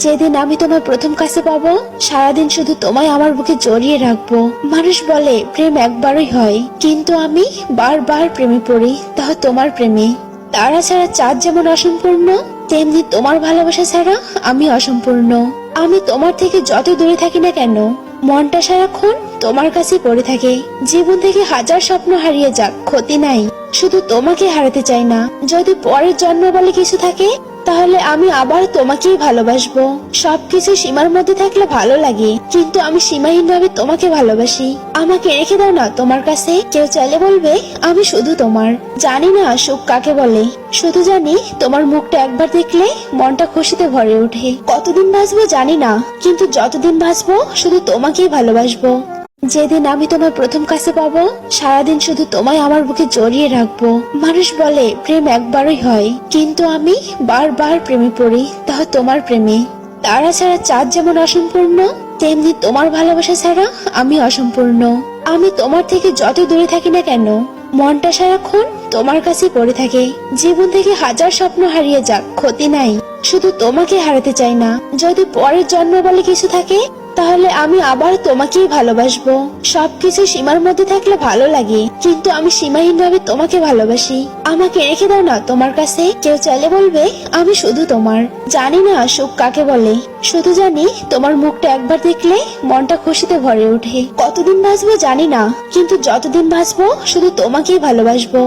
যেদিন আমি তোমার প্রথম কাছে পাবো, সারাদিন শুধু তোমায় আমার বুকে জড়িয়ে রাখবো। মানুষ বলে প্রেম একবারই হয়, কিন্তু আমি বারবার প্রেমে পড়ি, তাও তোমার প্রেমে। তারা ছাড়া চাঁদ যেমন অসম্পূর্ণ, তেমনি তোমার ভালোবাসা ছাড়া আমি অসম্পূর্ণ। আমি তোমার থেকে যত দূরে থাকি না কেন, মনটা সারাক্ষণ তোমার কাছে পড়ে থাকে। জীবন থেকে হাজার স্বপ্ন হারিয়ে যাক, ক্ষতি নাই, শুধু তোমাকে হারাতে চাই না। যদি পরের জন্ম বলে কিছু থাকে, তাহলে আমি আবার তোমাকেই ভালোবাসবো। সবকিছু সীমার মধ্যে থাকলে ভালো লাগে, কিন্তু আমি সীমাহীন ভাবে তোমাকে ভালোবাসি। আমাকে রেখে দাও না তোমার কাছে। কেউ চাইলে বলবে আমি শুধু তোমার। জানি না সুখ কাকে বলে, শুধু জানি তোমার মুখটা একবার দেখলে মনটা খুশিতে ভরে ওঠে। কতদিন বাঁচবো জানি না, কিন্তু যতদিন বাঁচবো শুধু তোমাকেই ভালোবাসবো। যেদিন আমি তোমার প্রথম কাছে পাবো, সারাদিন শুধু তোমায় আমার বুকে জড়িয়ে রাখবো। মানুষ বলে প্রেম একবারই হয়, কিন্তু আমি বারবার প্রেমে পড়ি, তাও তোমার প্রেমে। তারা ছাড়া চাঁদ যেমন অসম্পূর্ণ, তেমনি তোমার ভালোবাসা ছাড়া আমি অসম্পূর্ণ। আমি তোমার থেকে যত দূরে থাকি না কেন, মনটা সারাক্ষণ তোমার কাছে পড়ে থাকে। জীবন থেকে হাজার স্বপ্ন হারিয়ে যাক, ক্ষতি নাই, শুধু তোমাকে হারাতে চাই না। যদি পরের জন্ম বলে কিছু থাকে, তাহলে আমি আবার তোমাকেই ভালোবাসবো। সবকিছু সীমার মধ্যে থাকলে ভালো লাগে, কিন্তু আমি সীমাহীন ভাবে তোমাকে ভালোবাসি। আমাকে রেখে দাও না তোমার কাছে। কেউ চাইলে বলবে আমি শুধু তোমার। জানি না সুখ কাকে বলে, শুধু জানি তোমার মুখটা একবার দেখলে মনটা খুশিতে ভরে ওঠে। কতদিন বাঁচবো জানি না, কিন্তু যতদিন বাঁচবো শুধু তোমাকেই ভালোবাসবো।